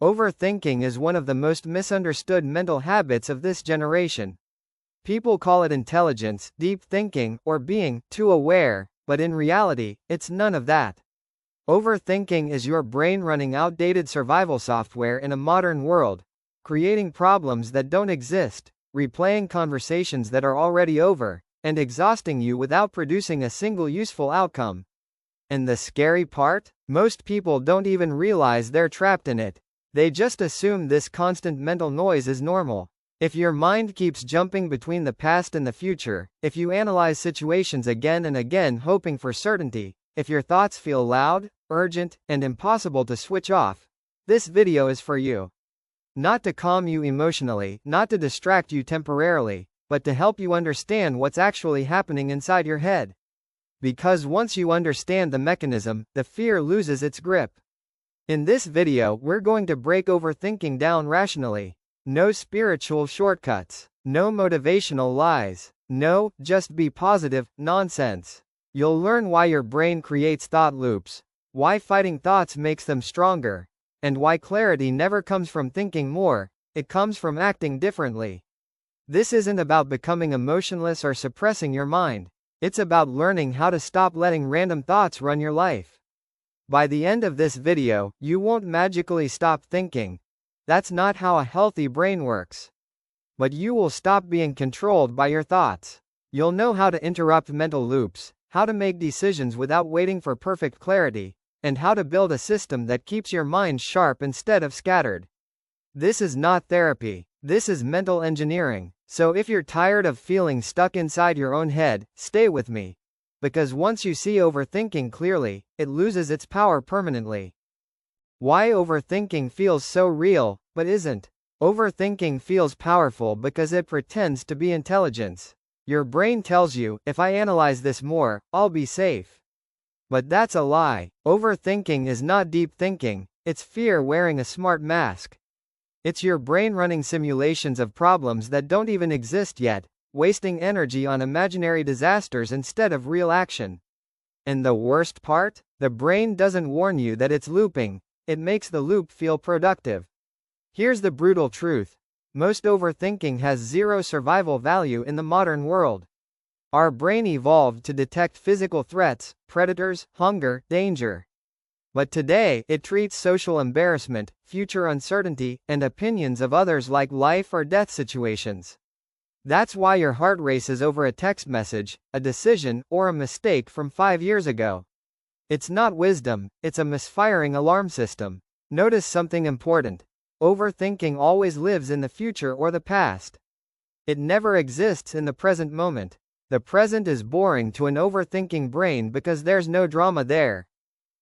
Overthinking is one of the most misunderstood mental habits of this generation. People call it intelligence, deep thinking, or being too aware, but in reality, it's none of that. Overthinking is your brain running outdated survival software in a modern world, creating problems that don't exist, replaying conversations that are already over, and exhausting you without producing a single useful outcome. And the scary part? Most people don't even realize they're trapped in it. They just assume this constant mental noise is normal. If your mind keeps jumping between the past and the future, if you analyze situations again and again hoping for certainty, if your thoughts feel loud, urgent, and impossible to switch off, this video is for you. Not to calm you emotionally, not to distract you temporarily, but to help you understand what's actually happening inside your head. Because once you understand the mechanism, the fear loses its grip. In this video, we're going to break overthinking down rationally. No spiritual shortcuts. No motivational lies. No, just be positive, nonsense. You'll learn why your brain creates thought loops, why fighting thoughts makes them stronger, and why clarity never comes from thinking more, it comes from acting differently. This isn't about becoming emotionless or suppressing your mind. It's about learning how to stop letting random thoughts run your life. By the end of this video, you won't magically stop thinking. That's not how a healthy brain works. But you will stop being controlled by your thoughts. You'll know how to interrupt mental loops, how to make decisions without waiting for perfect clarity, and how to build a system that keeps your mind sharp instead of scattered. This is not therapy. This is mental engineering. So if you're tired of feeling stuck inside your own head, stay with me. Because once you see overthinking clearly, it loses its power permanently. Why overthinking feels so real, but isn't. Overthinking feels powerful because it pretends to be intelligence. Your brain tells you, if I analyze this more, I'll be safe. But that's a lie. Overthinking is not deep thinking, it's fear wearing a smart mask. It's your brain running simulations of problems that don't even exist yet, wasting energy on imaginary disasters instead of real action. And the worst part? The brain doesn't warn you that it's looping, it makes the loop feel productive. Here's the brutal truth. Most overthinking has zero survival value in the modern world. Our brain evolved to detect physical threats, predators, hunger, danger. But today, it treats social embarrassment, future uncertainty, and opinions of others like life or death situations. That's why your heart races over a text message, a decision, or a mistake from 5 years ago. It's not wisdom, it's a misfiring alarm system. Notice something important. Overthinking always lives in the future or the past. It never exists in the present moment. The present is boring to an overthinking brain because there's no drama there.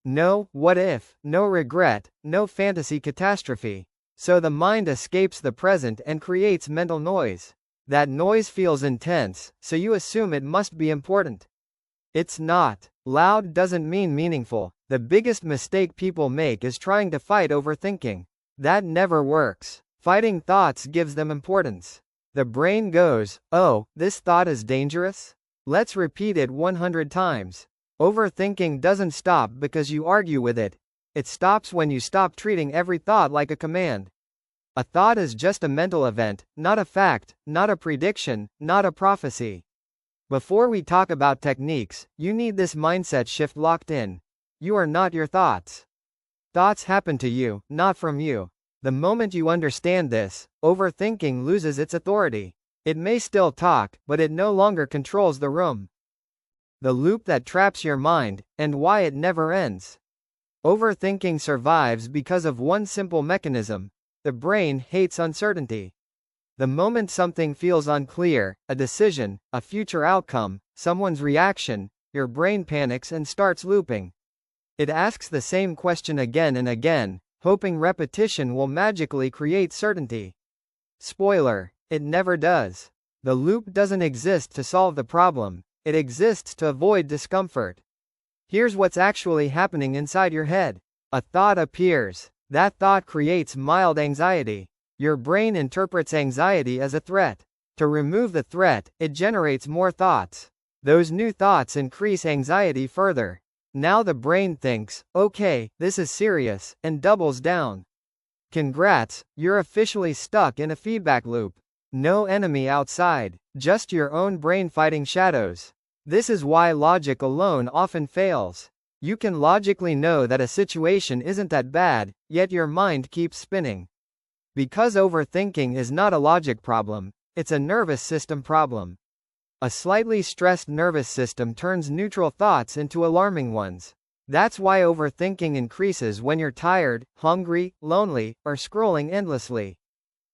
No what if, no regret, no fantasy catastrophe. So the mind escapes the present and creates mental noise. That noise feels intense, so you assume it must be important. It's not. Loud doesn't mean meaningful. The biggest mistake people make is trying to fight overthinking. That never works. Fighting thoughts gives them importance. The brain goes, oh, this thought is dangerous? Let's repeat it 100 times. Overthinking doesn't stop because you argue with it. It stops when you stop treating every thought like a command. A thought is just a mental event, not a fact, not a prediction, not a prophecy. Before we talk about techniques, you need this mindset shift locked in. You are not your thoughts. Thoughts happen to you, not from you. The moment you understand this, overthinking loses its authority. It may still talk, but it no longer controls the room. The loop that traps your mind, and why it never ends. Overthinking survives because of one simple mechanism. The brain hates uncertainty. The moment something feels unclear, a decision, a future outcome, someone's reaction, your brain panics and starts looping. It asks the same question again and again, hoping repetition will magically create certainty. Spoiler, it never does. The loop doesn't exist to solve the problem, it exists to avoid discomfort. Here's what's actually happening inside your head. A thought appears. That thought creates mild anxiety. Your brain interprets anxiety as a threat. To remove the threat, it generates more thoughts. Those new thoughts increase anxiety further. Now the brain thinks, okay, this is serious, and doubles down. Congrats, you're officially stuck in a feedback loop. No enemy outside, just your own brain fighting shadows. This is why logic alone often fails. You can logically know that a situation isn't that bad, yet your mind keeps spinning. Because overthinking is not a logic problem, it's a nervous system problem. A slightly stressed nervous system turns neutral thoughts into alarming ones. That's why overthinking increases when you're tired, hungry, lonely, or scrolling endlessly.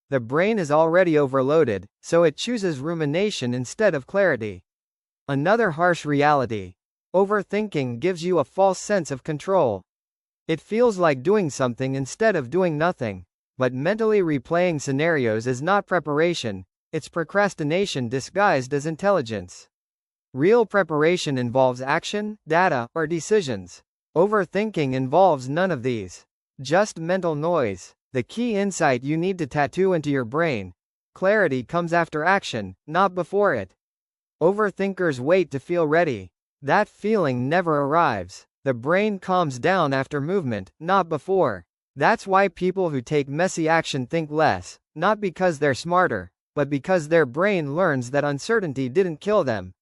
The brain is already overloaded, so it chooses rumination instead of clarity. Another harsh reality. Overthinking gives you a false sense of control. It feels like doing something instead of doing nothing. But mentally replaying scenarios is not preparation, it's procrastination disguised as intelligence. Real preparation involves action, data, or decisions. Overthinking involves none of these. Just mental noise. The key insight you need to tattoo into your brain. Clarity comes after action, not before it. Overthinkers wait to feel ready. That feeling never arrives. The brain calms down after movement, not before. That's why people who take messy action think less, not because they're smarter, but because their brain learns that uncertainty didn't kill them.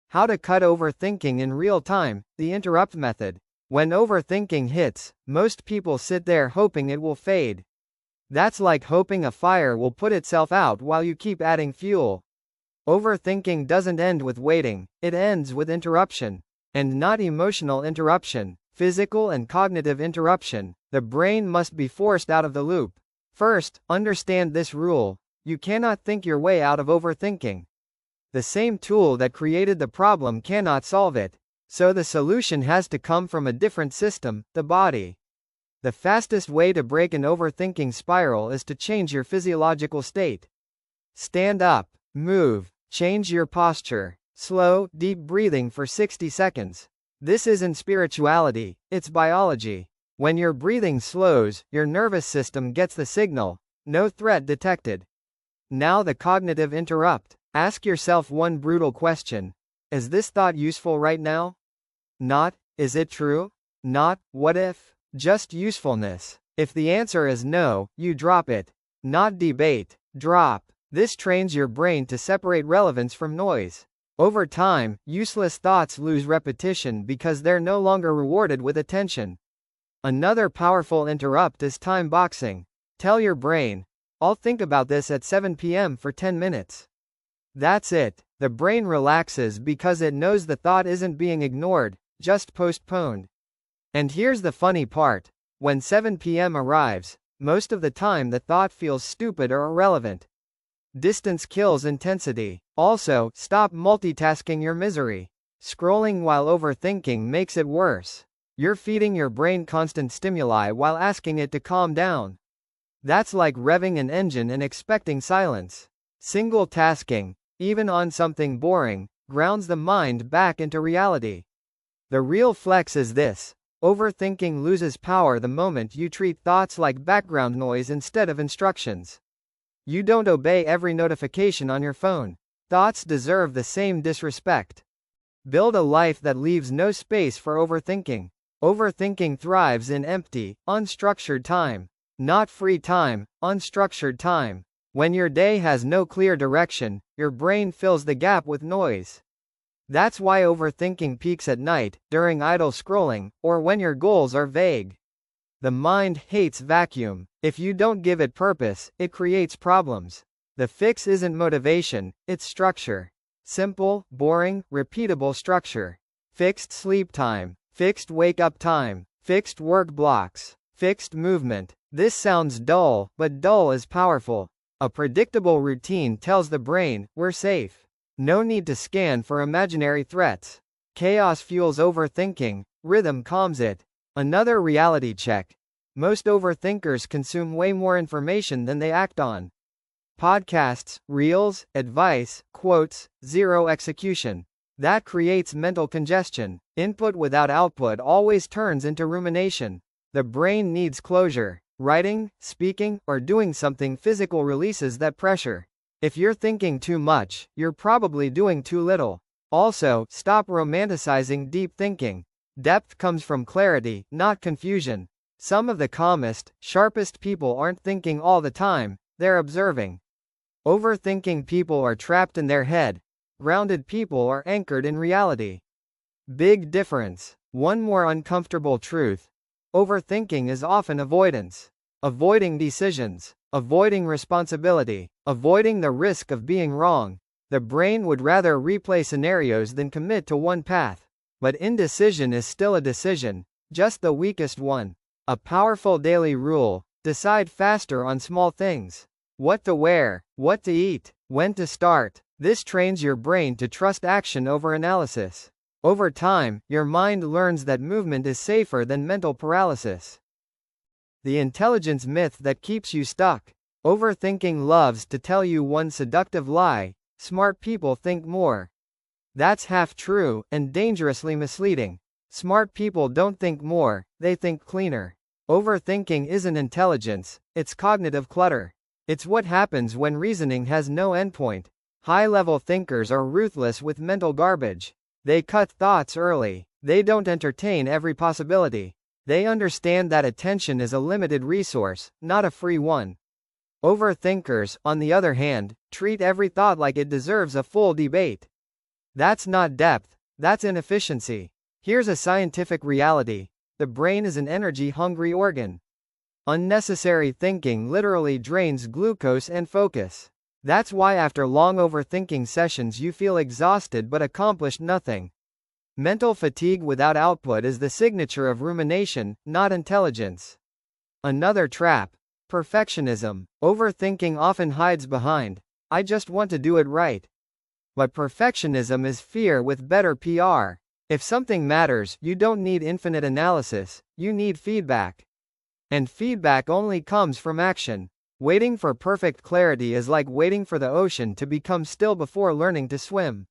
How to cut overthinking in real time, the interrupt method. When overthinking hits, most people sit there hoping it will fade. That's like hoping a fire will put itself out while you keep adding fuel. Overthinking doesn't end with waiting, it ends with interruption. And not emotional interruption, physical and cognitive interruption. The brain must be forced out of the loop. First, understand this rule. You cannot think your way out of overthinking. The same tool that created the problem cannot solve it. So the solution has to come from a different system, the body. The fastest way to break an overthinking spiral is to change your physiological state. Stand up, move, change your posture. Slow, deep breathing for 60 seconds. This isn't spirituality, it's biology. When your breathing slows, your nervous system gets the signal. No threat detected. Now the cognitive interrupt. Ask yourself one brutal question. Is this thought useful right now? Not, is it true? Not, what if? Just usefulness. If the answer is no, you drop it. Not debate. Drop. This trains your brain to separate relevance from noise. Over time, useless thoughts lose repetition because they're no longer rewarded with attention. Another powerful interrupt is time boxing. Tell your brain, I'll think about this at 7 p.m. for 10 minutes. That's it. The brain relaxes because it knows the thought isn't being ignored, just postponed. And here's the funny part. When 7 p.m. arrives, most of the time the thought feels stupid or irrelevant. Distance kills intensity. Also, stop multitasking your misery. Scrolling while overthinking makes it worse. You're feeding your brain constant stimuli while asking it to calm down. That's like revving an engine and expecting silence. Single tasking, even on something boring, grounds the mind back into reality. The real flex is this. Overthinking loses power the moment you treat thoughts like background noise instead of instructions. You don't obey every notification on your phone. Thoughts deserve the same disrespect. Build a life that leaves no space for overthinking. Overthinking thrives in empty, unstructured time. Not free time, unstructured time. When your day has no clear direction, your brain fills the gap with noise. That's why overthinking peaks at night, during idle scrolling, or when your goals are vague. The mind hates vacuum. If you don't give it purpose, it creates problems. The fix isn't motivation, it's structure. Simple, boring, repeatable structure. Fixed sleep time. Fixed wake-up time. Fixed work blocks. Fixed movement. This sounds dull, but dull is powerful. A predictable routine tells the brain, we're safe. No need to scan for imaginary threats. Chaos fuels overthinking, rhythm calms it. Another reality check. Most overthinkers consume way more information than they act on. Podcasts, reels, advice, quotes, zero execution. That creates mental congestion. Input without output always turns into rumination. The brain needs closure. Writing, speaking, or doing something physical releases that pressure. If you're thinking too much, you're probably doing too little. Also, stop romanticizing deep thinking. Depth comes from clarity, not confusion. Some of the calmest, sharpest people aren't thinking all the time, they're observing. Overthinking people are trapped in their head. Grounded people are anchored in reality. Big difference. One more uncomfortable truth. Overthinking is often avoidance. Avoiding decisions. Avoiding responsibility. Avoiding the risk of being wrong. The brain would rather replay scenarios than commit to one path. But indecision is still a decision, just the weakest one. A powerful daily rule: decide faster on small things. What to wear, what to eat, when to start. This trains your brain to trust action over analysis. Over time, your mind learns that movement is safer than mental paralysis. The intelligence myth that keeps you stuck. Overthinking loves to tell you one seductive lie: smart people think more. That's half true, and dangerously misleading. Smart people don't think more, they think cleaner. Overthinking isn't intelligence, it's cognitive clutter. It's what happens when reasoning has no endpoint. High-level thinkers are ruthless with mental garbage. They cut thoughts early. They don't entertain every possibility. They understand that attention is a limited resource, not a free one. Overthinkers, on the other hand, treat every thought like it deserves a full debate. That's not depth, that's inefficiency. Here's a scientific reality: the brain is an energy-hungry organ. Unnecessary thinking literally drains glucose and focus. That's why after long overthinking sessions you feel exhausted but accomplished nothing. Mental fatigue without output is the signature of rumination, not intelligence. Another trap: perfectionism. Overthinking often hides behind, "I just want to do it right." But perfectionism is fear with better PR. If something matters, you don't need infinite analysis, you need feedback. And feedback only comes from action. Waiting for perfect clarity is like waiting for the ocean to become still before learning to swim.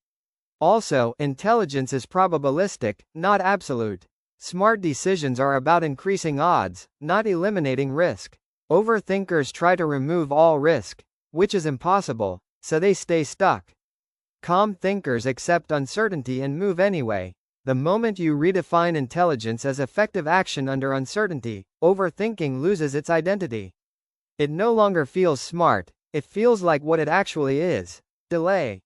Also, intelligence is probabilistic, not absolute. Smart decisions are about increasing odds, not eliminating risk. Overthinkers try to remove all risk, which is impossible, so they stay stuck. Calm thinkers accept uncertainty and move anyway. The moment you redefine intelligence as effective action under uncertainty, overthinking loses its identity. It no longer feels smart, it feels like what it actually is: delay.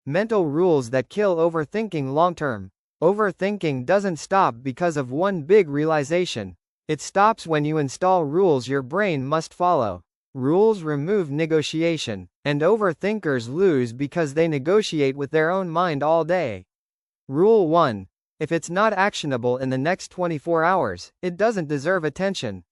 Mental rules that kill overthinking long-term. Overthinking doesn't stop because of one big realization. It stops when you install rules your brain must follow. Rules remove negotiation, and overthinkers lose because they negotiate with their own mind all day. Rule 1. If it's not actionable in the next 24 hours, it doesn't deserve attention.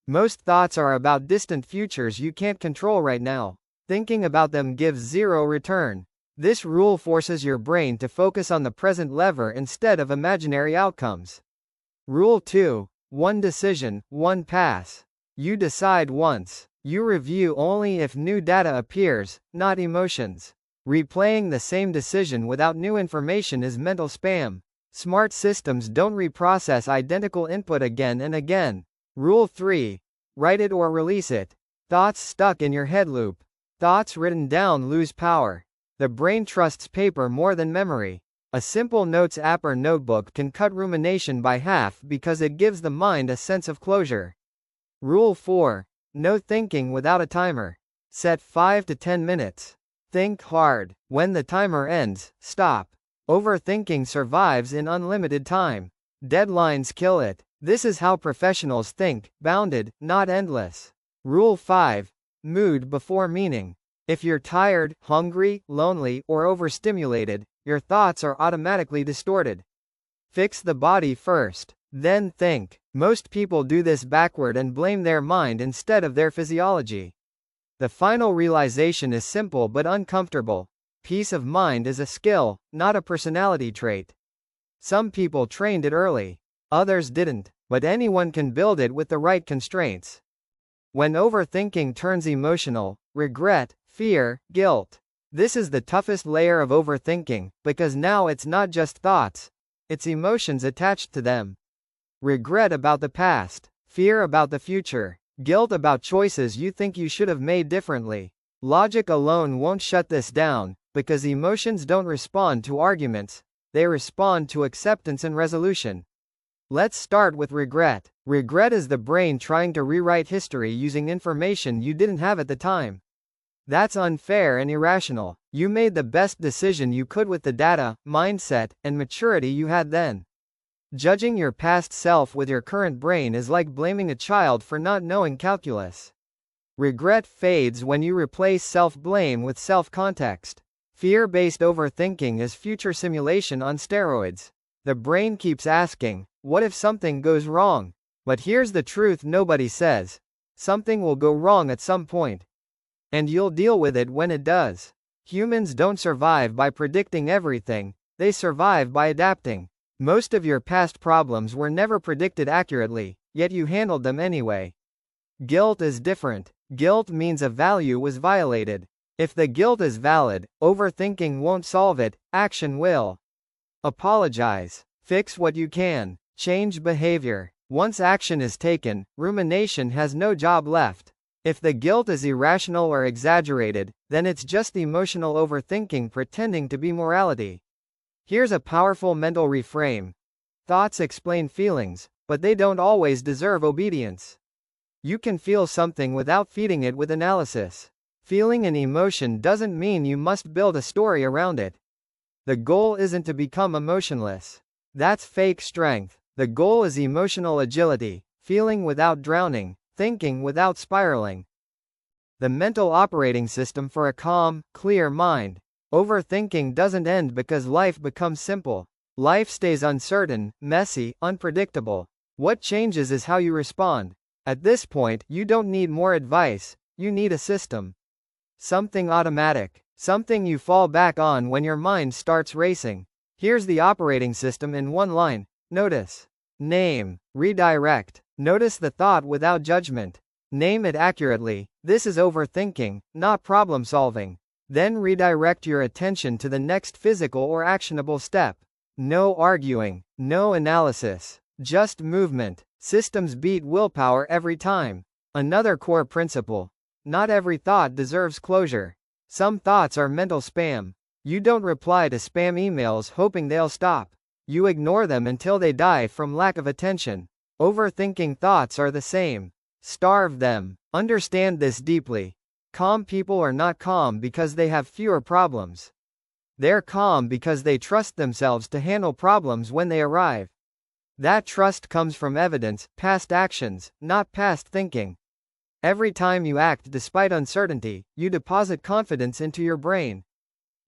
Most thoughts are about distant futures you can't control right now. Thinking about them gives zero return. This rule forces your brain to focus on the present lever instead of imaginary outcomes. Rule 2. One decision, one pass. You decide once. You review only if new data appears, not emotions. Replaying the same decision without new information is mental spam. Smart systems don't reprocess identical input again and again. Rule 3. Write it or release it. Thoughts stuck in your head loop. Thoughts written down lose power. The brain trusts paper more than memory. A simple notes app or notebook can cut rumination by half because it gives the mind a sense of closure. Rule 4. No thinking without a timer. Set 5 to 10 minutes. Think hard. When the timer ends, stop. Overthinking survives in unlimited time. Deadlines kill it. This is how professionals think: bounded, not endless. Rule 5. Mood before meaning. If you're tired, hungry, lonely, or overstimulated, your thoughts are automatically distorted. Fix the body first, then think. Most people do this backward and blame their mind instead of their physiology. The final realization is simple but uncomfortable: peace of mind is a skill, not a personality trait. Some people trained it early. Others didn't, but anyone can build it with the right constraints. When overthinking turns emotional: regret, fear, guilt. This is the toughest layer of overthinking, because now it's not just thoughts, it's emotions attached to them. Regret about the past, fear about the future, guilt about choices you think you should have made differently. Logic alone won't shut this down, because emotions don't respond to arguments, they respond to acceptance and resolution. Let's start with regret. Regret is the brain trying to rewrite history using information you didn't have at the time. That's unfair and irrational. You made the best decision you could with the data, mindset, and maturity you had then. Judging your past self with your current brain is like blaming a child for not knowing calculus. Regret fades when you replace self-blame with self-context. Fear-based overthinking is future simulation on steroids. The brain keeps asking, what if something goes wrong? But here's the truth nobody says. Something will go wrong at some point. And you'll deal with it when it does. Humans don't survive by predicting everything, they survive by adapting. Most of your past problems were never predicted accurately, yet you handled them anyway. Guilt is different. Guilt means a value was violated. If the guilt is valid, overthinking won't solve it, action will. Apologize. Fix what you can. Change behavior. Once action is taken, rumination has no job left. If the guilt is irrational or exaggerated, then it's just emotional overthinking pretending to be morality. Here's a powerful mental reframe. Thoughts explain feelings, but they don't always deserve obedience. You can feel something without feeding it with analysis. Feeling an emotion doesn't mean you must build a story around it. The goal isn't to become emotionless. That's fake strength. The goal is emotional agility, feeling without drowning, thinking without spiraling. The mental operating system for a calm, clear mind. Overthinking doesn't end because life becomes simple. Life stays uncertain, messy, unpredictable. What changes is how you respond. At this point, you don't need more advice, you need a system. Something automatic. Something you fall back on when your mind starts racing. Here's the operating system in one line. Notice. Name. Redirect. Notice the thought without judgment. Name it accurately. This is overthinking, not problem solving. Then redirect your attention to the next physical or actionable step. No arguing, no analysis, just movement. Systems beat willpower every time. Another core principle. Not every thought deserves closure. Some thoughts are mental spam. You don't reply to spam emails hoping they'll stop. You ignore them until they die from lack of attention. Overthinking thoughts are the same. Starve them. Understand this deeply. Calm people are not calm because they have fewer problems. They're calm because they trust themselves to handle problems when they arrive. That trust comes from evidence, past actions, not past thinking. Every time you act despite uncertainty, you deposit confidence into your brain.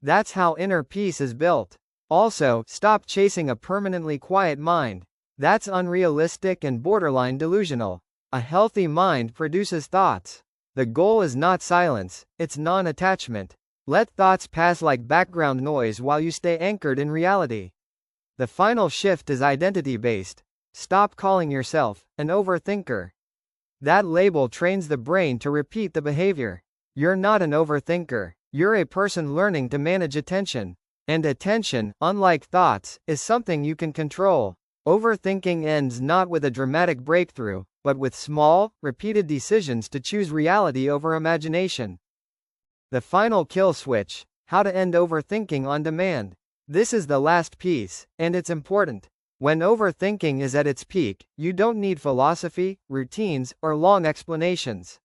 That's how inner peace is built. Also, stop chasing a permanently quiet mind. That's unrealistic and borderline delusional. A healthy mind produces thoughts. The goal is not silence, it's non-attachment. Let thoughts pass like background noise while you stay anchored in reality. The final shift is identity-based. Stop calling yourself an overthinker. That label trains the brain to repeat the behavior. You're not an overthinker. You're a person learning to manage attention. And attention, unlike thoughts, is something you can control. Overthinking ends not with a dramatic breakthrough, but with small, repeated decisions to choose reality over imagination. The final kill switch. How to end overthinking on demand. This is the last piece, and it's important. When overthinking is at its peak, you don't need philosophy, routines, or long explanations.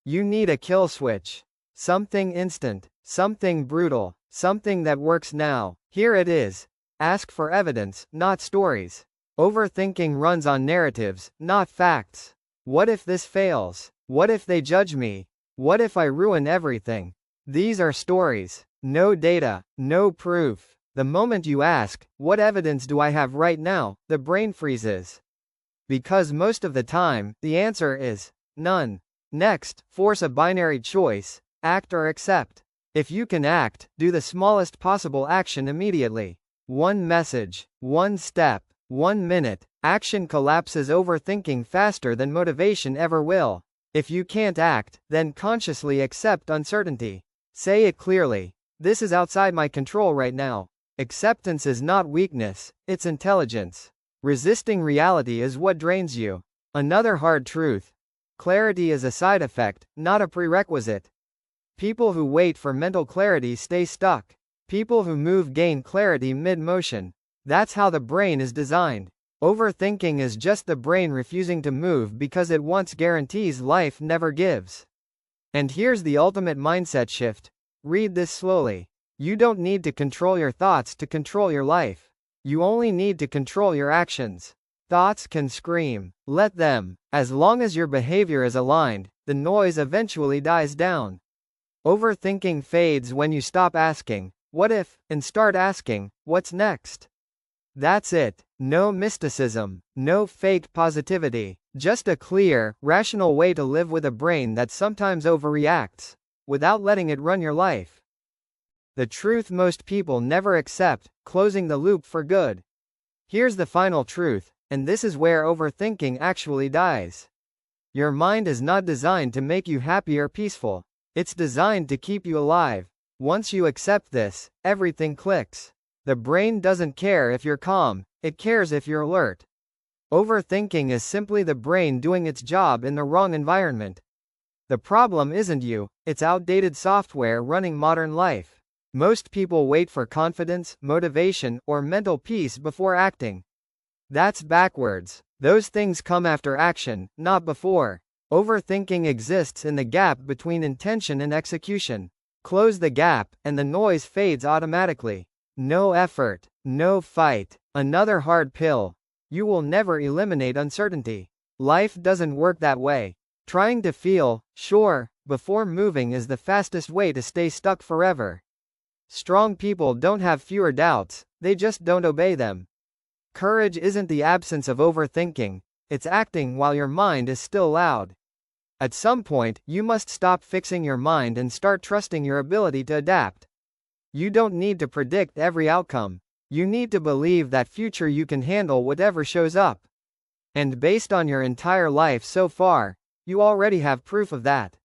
You need a kill switch. Something instant, something brutal, something that works now. Here it is. Ask for evidence, not stories. Overthinking runs on narratives, not facts. What if this fails? What if they judge me? What if I ruin everything? These are stories. No data, no proof. The moment you ask, what evidence do I have right now, the brain freezes. Because most of the time, the answer is none. Next, force a binary choice, act or accept. If you can act, do the smallest possible action immediately. One message, one step, 1 minute. Action collapses overthinking faster than motivation ever will. If you can't act, then consciously accept uncertainty. Say it clearly. This is outside my control right now. Acceptance is not weakness, it's intelligence. Resisting reality is what drains you. Another hard truth. Clarity is a side effect, not a prerequisite. People who wait for mental clarity stay stuck. People who move gain clarity mid-motion. That's how the brain is designed. Overthinking is just the brain refusing to move because it wants guarantees life never gives. And here's the ultimate mindset shift. Read this slowly. You don't need to control your thoughts to control your life. You only need to control your actions. Thoughts can scream. Let them. As long as your behavior is aligned, the noise eventually dies down. Overthinking fades when you stop asking, "What if?" and start asking, "What's next?" That's it. No mysticism, no fake positivity, just a clear, rational way to live with a brain that sometimes overreacts, without letting it run your life. The truth most people never accept, closing the loop for good. Here's the final truth, and this is where overthinking actually dies. Your mind is not designed to make you happy or peaceful. It's designed to keep you alive. Once you accept this, everything clicks. The brain doesn't care if you're calm, it cares if you're alert. Overthinking is simply the brain doing its job in the wrong environment. The problem isn't you, it's outdated software running modern life. Most people wait for confidence, motivation, or mental peace before acting. That's backwards. Those things come after action, not before. Overthinking exists in the gap between intention and execution. Close the gap, and the noise fades automatically. No effort, no fight, another hard pill. You will never eliminate uncertainty. Life doesn't work that way. Trying to feel sure before moving is the fastest way to stay stuck forever. Strong people don't have fewer doubts, they just don't obey them. Courage isn't the absence of overthinking, it's acting while your mind is still loud. At some point, you must stop fixing your mind and start trusting your ability to adapt. You don't need to predict every outcome. You need to believe that future you can handle whatever shows up. And based on your entire life so far, you already have proof of that.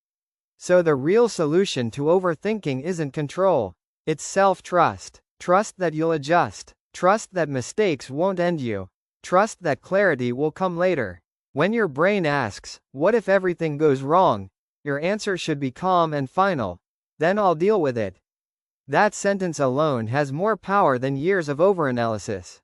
So the real solution to overthinking isn't control. It's self-trust. Trust that you'll adjust. Trust that mistakes won't end you. Trust that clarity will come later. When your brain asks, "What if everything goes wrong?" your answer should be calm and final. "Then I'll deal with it." That sentence alone has more power than years of overanalysis.